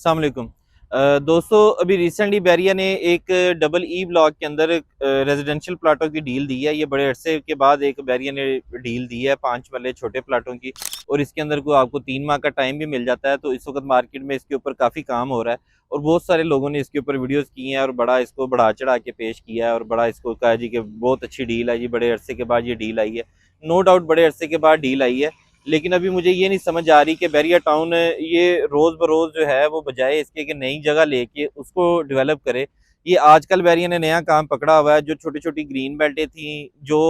अस्सलाम वालेकुम। दोस्तों अभी रिसेंटली बैरिया ने एक डबल ई ब्लॉक के अंदर रेजिडेंशियल प्लाटों की डील दी है। ये बड़े अरसे के बाद एक बैरिया ने डील दी है 5 वाले छोटे प्लाटों की, और इसके अंदर को आपको 3 माह का टाइम भी मिल जाता है। तो इस वक्त मार्केट में इसके ऊपर काफ़ी काम हो रहा है और बहुत सारे लोगों ने इसके ऊपर वीडियोस की हैं और बड़ा इसको बढ़ा चढ़ा के पेश किया है और बड़ा इसको कहा जी कि बहुत अच्छी डील है जी, बड़े अरसे के बाद ये डील आई है। नो डाउट बड़े अरसे के बाद डील आई है, लेकिन अभी मुझे ये नहीं समझ आ रही कि बैरिया टाउन ये रोज़ बरोज़ जो है वो बजाय इसके कि नई जगह लेके उसको डेवलप करे। ये आजकल बैरिया ने नया काम पकड़ा हुआ है। जो छोटी छोटी ग्रीन बेल्टें थी, जो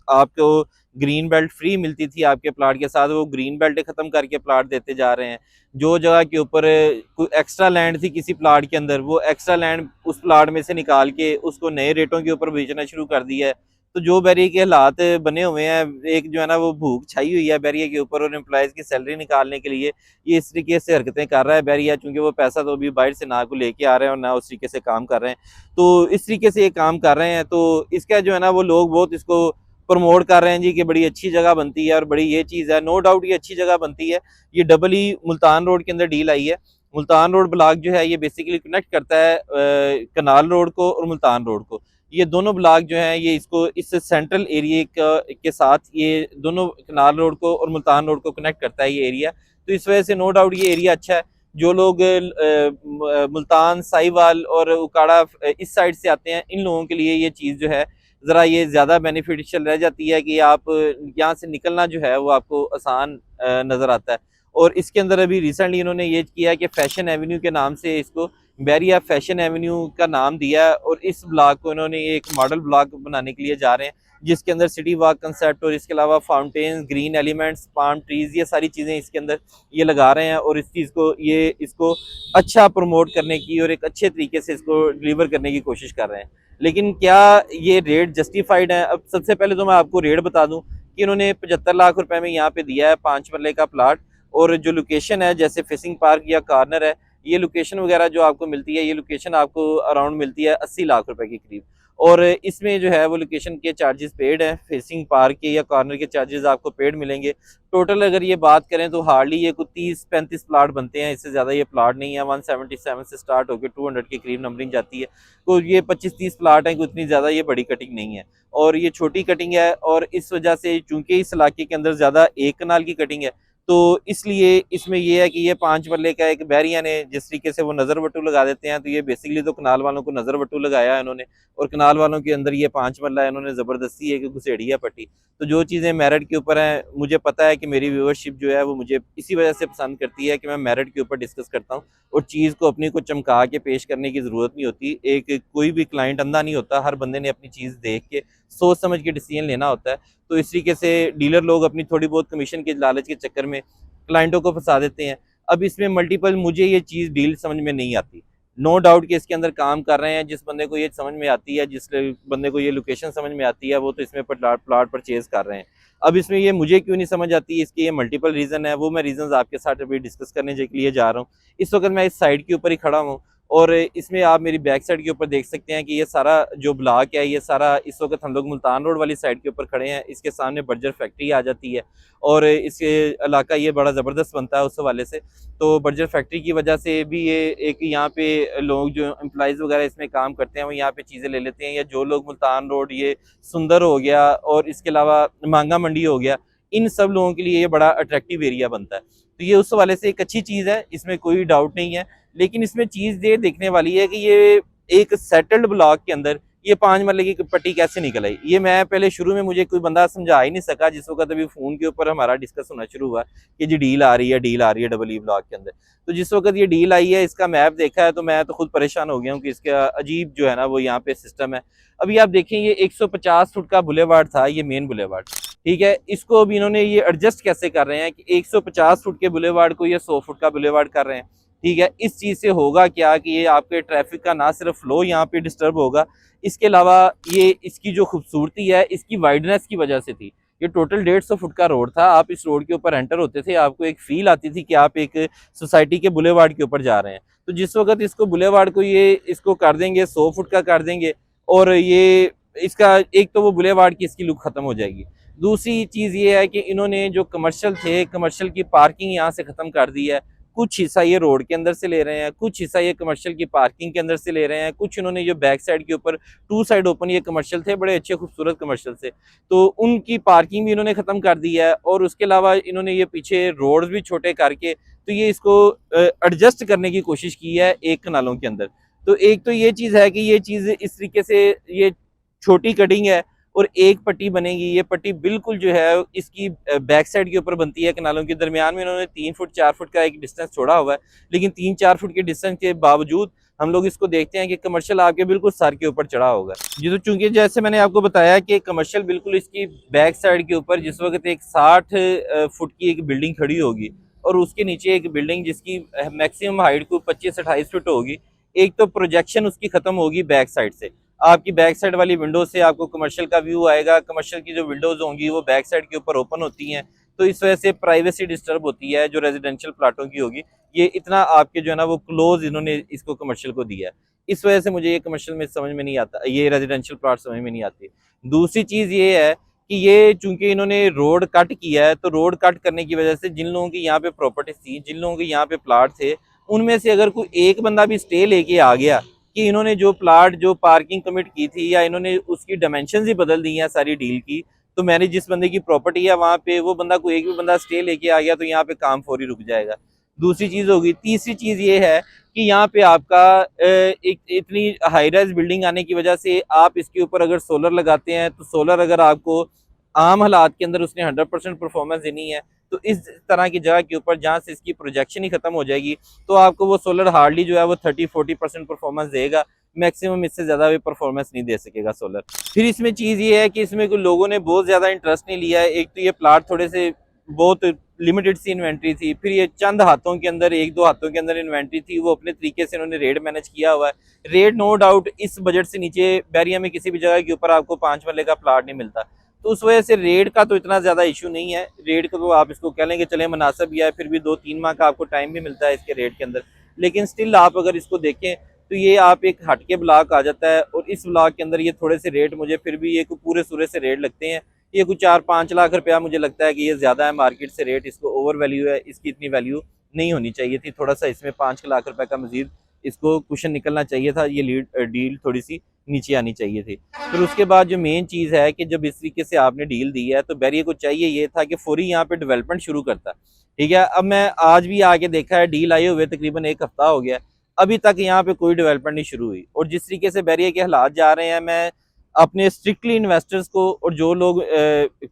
आपको ग्रीन बेल्ट फ्री मिलती थी आपके प्लाट के साथ, वो ग्रीन बेल्टें ख़त्म करके प्लाट देते जा रहे हैं। जो जगह के ऊपर कोई एक्स्ट्रा लैंड थी किसी प्लाट के अंदर, वो एक्स्ट्रा लैंड उस प्लाट में से निकाल के उसको नए रेटों के ऊपर बेचना शुरू कर दिया है। तो जो बैरिया के हालात बने हुए हैं, एक जो है ना वो भूख छाई हुई है बैरिया के ऊपर, और एम्प्लॉयज़ की सैलरी निकालने के लिए ये इस तरीके से हरकतें कर रहा है बैरिया, चूँकि वो पैसा तो अभी बाहर से ना को लेके आ रहे हैं और ना उस तरीके से काम कर रहे हैं। तो इस तरीके से ये काम कर रहे हैं, तो इसका जो है ना वो लोग बहुत इसको प्रमोट कर रहे हैं जी कि बड़ी अच्छी जगह बनती है और बड़ी ये चीज़ है। नो डाउट ये अच्छी जगह बनती है। ये डबल ई मुल्तान रोड के अंदर डील आई है। मुल्तान रोड ब्लॉक जो है ये बेसिकली कनेक्ट करता है कनाल रोड को और मुल्तान रोड को। ये दोनों ब्लॉक जो हैं ये इसको इस सेंट्रल एरिया के साथ, ये दोनों कनाल रोड को और मुल्तान रोड को कनेक्ट करता है ये एरिया। तो इस वजह से नो डाउट ये एरिया अच्छा है। जो लोग मुल्तान, साहिवाल और उकाड़ा इस साइड से आते हैं, इन लोगों के लिए ये चीज़ जो है ज़रा ये ज़्यादा बेनिफिशियल रह जाती है कि आप यहाँ से निकलना जो है वो आपको आसान नज़र आता है। और इसके अंदर अभी रिसेंटली इन्होंने ये किया है कि फैशन एवेन्यू के नाम से इसको बैरिया फैशन एवेन्यू का नाम दिया है, और इस ब्लॉक को इन्होंने एक मॉडल ब्लॉक बनाने के लिए जा रहे हैं, जिसके अंदर सिटी वॉक कंसेप्ट और इसके अलावा fountain, green elements, palm trees, ये सारी चीज़ें इसके अंदर ये लगा रहे हैं, और इस चीज़ को ये इसको अच्छा प्रमोट करने की और एक अच्छे तरीके से इसको डिलीवर करने की कोशिश कर रहे हैं। लेकिन क्या ये रेट जस्टिफाइड है? अब सबसे पहले तो मैं आपको रेट बता दूं कि इन्होंने 75 लाख रुपए में यहाँ पे दिया है 5 मरले का प्लाट, और जो लोकेशन है जैसे फिशिंग पार्क या कॉर्नर है, ये लोकेशन वगैरह जो आपको मिलती है, ये लोकेशन आपको अराउंड मिलती है 80 लाख रुपए के करीब। और इसमें जो है वो लोकेशन के चार्जेस पेड हैं, फेसिंग पार्क के या कॉर्नर के चार्जेस आपको पेड मिलेंगे। टोटल अगर ये बात करें तो हार्डली ये कुछ 30-35 प्लाट बनते हैं, इससे ज़्यादा ये प्लाट नहीं है। 177 से स्टार्ट होकर 200 के करीब नंबरिंग जाती है। तो ये 25-30 प्लाट हैं, उतनी ज़्यादा ये बड़ी कटिंग नहीं है और ये छोटी कटिंग है। और इस वजह से चूंकि इस इलाके के अंदर ज़्यादा एक कनाल की कटिंग है, तो इसलिए इसमें ये है कि ये 5 मरले का एक बैरिया ने जिस तरीके से वो नज़र वट्टू लगा देते हैं, तो ये बेसिकली तो कनाल वालों को नज़र वट्टू लगाया है इन्होंने, और कनाल वालों के अंदर ये 5 मरला है इन्होंने ज़बरदस्ती है कि घुसेड़ी है पट्टी। तो जो चीज़ें मेरिट के ऊपर हैं, मुझे पता है कि मेरी व्यूअरशिप जो है वो मुझे इसी वजह से पसंद करती है कि मैं मेरिट के ऊपर डिस्कस करता हूँ, और चीज़ को अपनी को चमका के पेश करने की ज़रूरत नहीं होती। एक कोई भी क्लाइंट अंधा नहीं होता, हर बंदे ने अपनी चीज़ देख के सोच समझ के डिसीजन लेना होता है। तो इस तरीके से डीलर लोग अपनी थोड़ी बहुत कमीशन के लालच के चक्कर में क्लाइंटों को फंसा देते हैं। अब इसमें मल्टीपल मुझे ये चीज़ डील समझ में नहीं आती। नो डाउट कि इसके अंदर काम कर रहे हैं, जिस बंदे को ये समझ में आती है, जिस बंदे को ये लोकेशन समझ में आती है, वो तो इसमें प्लाट परचेज कर रहे हैं। अब इसमें ये मुझे क्यों नहीं समझ आती, इसके ये मल्टीपल रीज़न है, वो मैं रीज़न्स आपके साथ अभी डिस्कस करने के लिए जा रहा हूँ। इस वक्त मैं इस साइड के ऊपर ही खड़ा हूँ, और इसमें आप मेरी बैक साइड के ऊपर देख सकते हैं कि ये सारा जो ब्लॉक है, ये सारा इस वक्त हम लोग मुल्तान रोड वाली साइड के ऊपर खड़े हैं। इसके सामने बर्जर फैक्ट्री आ जाती है, और इसके इलाका ये बड़ा ज़बरदस्त बनता है उस हवाले से। तो बर्जर फैक्ट्री की वजह से भी ये एक यहाँ पे लोग जो एम्प्लॉइज़ वगैरह इसमें काम करते हैं वो यहाँ पे चीज़ें ले लेते हैं, या जो लोग मुल्तान रोड, ये सुंदर हो गया और इसके अलावा मांगा मंडी हो गया, इन सब लोगों के लिए ये बड़ा अट्रैक्टिव एरिया बनता है। तो ये उस हवाले से एक अच्छी चीज़ है, इसमें कोई डाउट नहीं है। लेकिन इसमें चीज़ ये देखने वाली है कि ये एक सेटल्ड ब्लॉक के अंदर ये 5 मरले की पट्टी कैसे निकल आई। ये मैं पहले शुरू में मुझे कोई बंदा समझा ही नहीं सका, जिस वक्त अभी फ़ोन के ऊपर हमारा डिस्कस होना शुरू हुआ कि जी डील आ रही है, डील आ रही है डबल ई ब्लॉक के अंदर। तो जिस वक्त ये डील आई है, इसका मैप देखा है, तो मैं तो खुद परेशान हो गया हूँ कि इसका अजीब जो है ना वो यहाँ पे सिस्टम है। अभी आप देखें, ये 150 फुट का बुलेवार्ड था, ये मेन बुलेवार्ड, ठीक है। इसको अभी इन्होंने ये एडजस्ट कैसे कर रहे हैं कि 150 फुट के बुलेवार्ड को ये 100 फुट का बुलेवार्ड कर रहे हैं, ठीक है। इस चीज़ से होगा क्या कि ये आपके ट्रैफिक का ना सिर्फ फ्लो यहाँ पे डिस्टर्ब होगा, इसके अलावा ये इसकी जो खूबसूरती है इसकी वाइडनेस की वजह से थी। ये टोटल 150 फुट का रोड था। आप इस रोड के ऊपर एंटर होते थे, आपको एक फील आती थी कि आप एक सोसाइटी के बुलेवार्ड के ऊपर जा रहे हैं। तो जिस वक्त इसको बुलेवार्ड को ये इसको कर देंगे 100 फुट का कर देंगे, और ये इसका एक तो वो बुलेवार्ड की इसकी लुक खत्म हो जाएगी। दूसरी चीज़ ये है कि इन्होंने जो कमर्शियल थे, कमर्शियल की पार्किंग यहाँ से ख़त्म कर दी है। कुछ हिस्सा ये रोड के अंदर से ले रहे हैं, कुछ हिस्सा ये कमर्शियल की पार्किंग के अंदर से ले रहे हैं, कुछ इन्होंने जो बैक साइड के ऊपर 2 साइड ओपन ये कमर्शियल थे, बड़े अच्छे खूबसूरत कमर्शियल थे, तो उनकी पार्किंग भी इन्होंने ख़त्म कर दी है। और उसके अलावा इन्होंने ये पीछे रोड्स भी छोटे करके तो ये इसको एडजस्ट करने की कोशिश की है एक कनालों के अंदर। तो एक तो ये चीज़ है कि ये चीज़ इस तरीके से ये छोटी कटिंग है और एक पट्टी बनेगी। ये पट्टी बिल्कुल जो है इसकी बैक साइड के ऊपर बनती है कनालों के दरमियान में इन्होंने 3 फुट 4 फुट का एक डिस्टेंस छोड़ा हुआ है, लेकिन 3-4 फुट के डिस्टेंस के बावजूद हम लोग इसको देखते हैं कि कमर्शियल आपके बिल्कुल सर के ऊपर चढ़ा होगा। जी, तो चूंकि जैसे मैंने आपको बताया कि कमर्शियल बिल्कुल इसकी बैक साइड के ऊपर जिस वक्त एक 60 फुट की एक बिल्डिंग खड़ी होगी और उसके नीचे एक बिल्डिंग जिसकी मैक्सिमम हाइट को 25-28 फुट होगी, एक तो प्रोजेक्शन उसकी खत्म होगी बैक साइड से। आपकी बैक साइड वाली विंडो से आपको कमर्शियल का व्यू आएगा। कमर्शियल की जो विंडोज होंगी वो बैक साइड के ऊपर ओपन होती हैं, तो इस वजह से प्राइवेसी डिस्टर्ब होती है जो रेजिडेंशियल प्लाटों की होगी। ये इतना आपके जो है ना वो क्लोज इन्होंने इसको कमर्शियल को दिया है, इस वजह से मुझे ये कमर्शियल में समझ में नहीं आता, ये रेजिडेंशियल प्लाट समझ में नहीं आती। दूसरी चीज़ ये है कि ये चूंकि इन्होंने रोड कट किया है, तो रोड कट करने की वजह से जिन लोगों की यहाँ पे प्रॉपर्टीज थी, जिन लोगों के यहाँ पे प्लाट थे, उनमें से अगर कोई एक बंदा भी स्टे लेके आ गया कि इन्होंने जो प्लाट जो पार्किंग कमिट की थी या इन्होंने उसकी डायमेंशन ही बदल दी हैं सारी डील की, तो मैंने जिस बंदे की प्रॉपर्टी है वहाँ पे वो बंदा कोई एक भी बंदा स्टे लेके आ गया तो यहाँ पे काम फौरी रुक जाएगा। दूसरी चीज़ होगी। तीसरी चीज़ ये है कि यहाँ पे आपका एक इतनी हाई राइज बिल्डिंग आने की वजह से आप इसके ऊपर अगर सोलर लगाते हैं तो सोलर अगर आपको आम हालात के अंदर उसने 100% परफॉर्मेंस देनी है, तो इस तरह की जगह के ऊपर जहाँ से इसकी प्रोजेक्शन ही खत्म हो जाएगी तो आपको वो सोलर हार्डली जो है वो 30-40% परफॉर्मेंस देगा, मैक्सिमम इससे ज़्यादा भी परफॉर्मेंस नहीं दे सकेगा सोलर। फिर इसमें चीज़ ये है कि इसमें कुछ लोगों ने बहुत ज़्यादा इंटरेस्ट नहीं लिया है। एक तो ये प्लाट थोड़े से बहुत लिमिटेड सी इन्वेंट्री थी, फिर ये चंद हाथों के अंदर 1-2 हाथों के अंदर इन्वेंट्री थी, वो अपने तरीके से इन्होंने रेट मैनेज किया हुआ है। रेट नो डाउट इस बजट से नीचे बैरिया में किसी भी जगह के ऊपर आपको 5 मरले का प्लाट नहीं मिलता, तो उस वजह से रेट का तो इतना ज़्यादा इशू नहीं है। रेट का तो आप इसको कह लेंगे चले मुनासिब ही है, फिर भी 2-3 माह का आपको टाइम भी मिलता है इसके रेट के अंदर, लेकिन स्टिल आप अगर इसको देखें तो ये आप एक हटके ब्लॉक आ जाता है और इस ब्लॉक के अंदर ये थोड़े से रेट मुझे फिर भी ये पूरे सूरे से रेट लगते हैं। ये कुछ 4-5 लाख रुपया मुझे लगता है कि ये ज़्यादा है मार्केट से रेट, इसको ओवर वैल्यू है, इसकी इतनी वैल्यू नहीं होनी चाहिए थी। थोड़ा सा इसमें 5 लाख रुपए का मजीद इसको कुशन निकलना चाहिए था, ये डील थोड़ी सी नीचे आनी चाहिए थी। फिर उसके बाद जो मेन चीज़ है कि जब इस तरीके से आपने डील दी है तो बैरिया को चाहिए ये था कि फौरी यहाँ पे डेवलपमेंट शुरू करता। ठीक है, अब मैं आज भी आके देखा है, डील आए हुए तकरीबन 1 हफ्ता हो गया, अभी तक यहाँ पे कोई डेवलपमेंट नहीं शुरू हुई। और जिस तरीके से बैरिया के हालात जा रहे हैं, मैं अपने स्ट्रिक्टली इन्वेस्टर्स को और जो लोग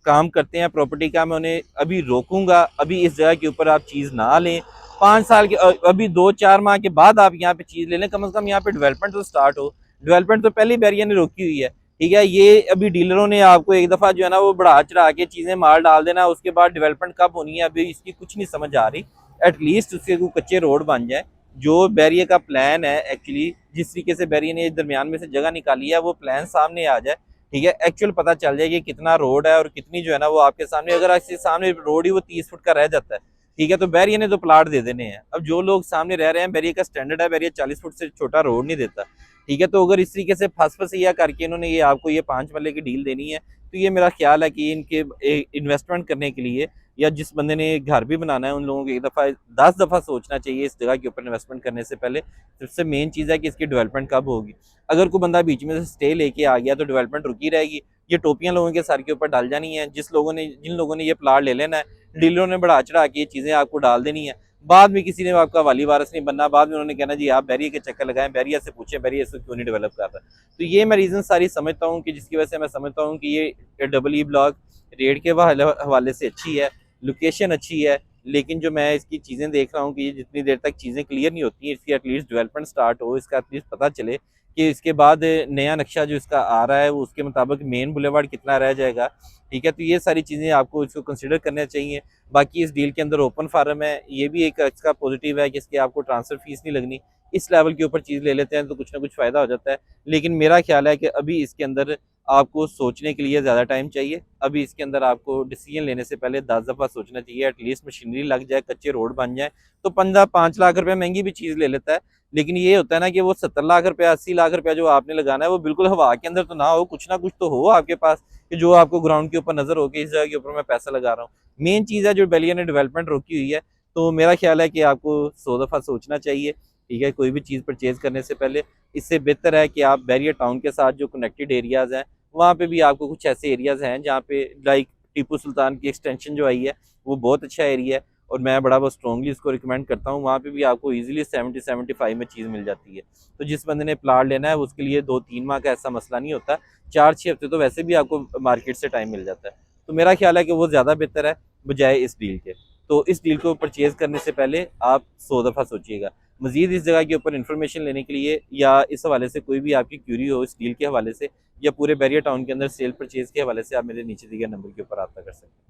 काम करते हैं प्रॉपर्टी का, मैं उन्हें अभी रोकूंगा, अभी इस जगह के ऊपर आप चीज़ ना लें। 5 साल के अभी 2-4 माह के बाद आप यहाँ पे चीज़ ले लें, कम से कम यहाँ पे डेवलपमेंट तो स्टार्ट हो। डेवलपमेंट तो पहले बैरिया ने रोकी हुई है। ठीक है, ये अभी डीलरों ने आपको एक दफ़ा जो है ना वो बढ़ा चढ़ा के चीज़ें माल डाल देना, उसके बाद डेवलपमेंट कब होनी है अभी इसकी कुछ नहीं समझ आ रही। एटलीस्ट उसके कोई कच्चे रोड बन जाए। जो बैरिया का प्लान है एक्चुअली, जिस तरीके से बैरिया ने दरमियान में से जगह निकाली है, वो प्लान सामने आ जाए। ठीक है, एक्चुअल पता चल जाए कि कितना रोड है और कितनी जो है ना वो आपके सामने, अगर आपके सामने रोड ही वो 30 फुट का रह जाता है, ठीक है, तो बैरिया ने तो प्लाट दे देने हैं। अब जो लोग सामने रह रहे हैं, बैरिया का स्टैंडर्ड है, बैरिया 40 फुट से छोटा रोड नहीं देता। ठीक है, तो अगर इस तरीके से फंसैया करके इन्होंने ये आपको ये 5 मरले की डील देनी है, तो ये मेरा ख्याल है कि इनके इन्वेस्टमेंट करने के लिए या जिस बंदे ने घर भी बनाना है, उन लोगों को एक दफ़ा 10 दफ़ा सोचना चाहिए इस जगह के ऊपर इन्वेस्टमेंट करने से पहले। सबसे मेन चीज़ है कि इसकी डेवलपमेंट कब होगी। अगर कोई बंदा बीच में से स्टे लेके आ गया तो डेवलपमेंट रुकी रहेगी। ये टोपियां लोगों के सर के ऊपर डाल जानी है। जिन लोगों ने ये प्लाट ले लेना है, डीलरों ने बढ़ा चढ़ा के ये चीज़ें आपको डाल देनी है। बाद में किसी ने आपका वाली वारिस नहीं बनना, बाद में उन्होंने कहना जी आप बैरिया के चक्कर लगाएं, बैरिया से पूछें बैरिया इसको क्यों नहीं डेवलप कर रहा। तो ये मैं रीज़न सारी समझता हूँ कि जिसकी वजह से मैं समझता हूँ कि ये डबल ई ब्लॉक रेट के हवाले से अच्छी है, लोकेशन अच्छी है, लेकिन जो मैं इसकी चीज़ें देख रहा हूँ कि जितनी देर तक चीज़ें क्लियर नहीं होती हैं, इसकी एटलीस्ट डेवलपमेंट स्टार्ट हो, इसका एटलीस्ट पता चले कि इसके बाद नया नक्शा जो इसका आ रहा है वो उसके मुताबिक मेन बुलेवार्ड कितना रह जाएगा। ठीक है, तो ये सारी चीज़ें आपको इसको कंसिडर करना चाहिए। बाकी इस डील के अंदर ओपन फार्म है, ये भी एक इसका पॉजिटिव है कि इसके आपको ट्रांसफ़र फीस नहीं लगनी। इस लेवल के ऊपर चीज़ ले लेते हैं तो कुछ ना कुछ फ़ायदा हो जाता है। लेकिन मेरा ख्याल है कि अभी इसके अंदर आपको सोचने के लिए ज़्यादा टाइम चाहिए। अभी इसके अंदर आपको डिसीजन लेने से पहले 10 दफ़ा सोचना चाहिए। एटलीस्ट मशीनरी लग जाए, कच्चे रोड बन जाए, तो 5 लाख रुपये महंगी भी चीज़ ले लेता है। लेकिन ये होता है ना कि वो 70 लाख रुपया 80 लाख रुपया जो आपने लगाना है वो बिल्कुल हवा के अंदर तो ना हो, कुछ ना कुछ तो हो आपके पास कि जो आपको ग्राउंड के ऊपर नज़र हो कि इस जगह के ऊपर मैं पैसा लगा रहा हूँ। मेन चीज़ है जो बैरिया ने डेवलपमेंट रोकी हुई है, तो मेरा ख्याल है कि आपको 100 दफ़ा सोचना चाहिए, ठीक है, कोई भी चीज़ परचेज़ करने से पहले। इससे बेहतर है कि आप बैरियर टाउन के साथ जो कनेक्टेड एरियाज़ हैं, वहाँ पे भी आपको कुछ ऐसे एरियाज़ हैं जहाँ पे लाइक टीपू सुल्तान की एक्सटेंशन जो आई है, वो बहुत अच्छा एरिया है और मैं बड़ा बहुत स्ट्रॉन्गली इसको रिकमेंड करता हूँ। वहाँ पे भी आपको ईज़िली 70-75 में चीज़ मिल जाती है। तो जिस बंदे ने प्लाट लेना है उसके लिए 2-3 माह का ऐसा मसला नहीं होता, 4-6 हफ्ते तो वैसे भी आपको मार्केट से टाइम मिल जाता है। तो मेरा ख्याल है कि वो ज़्यादा बेहतर है बजाय इस डील के। तो इस डील को परचेज़ करने से पहले आप 100 दफ़ा सोचिएगा। मज़ीद इस जगह के ऊपर इन्फॉर्मेशन लेने के लिए या इस हवाले से कोई भी आपकी क्यूरी हो इस डील के हवाले से या पूरे बैरियर टाउन के अंदर सेल परचेज़ के हवाले से, आप मेरे नीचे दिए गए नंबर के ऊपर रब्ता कर सकते हैं।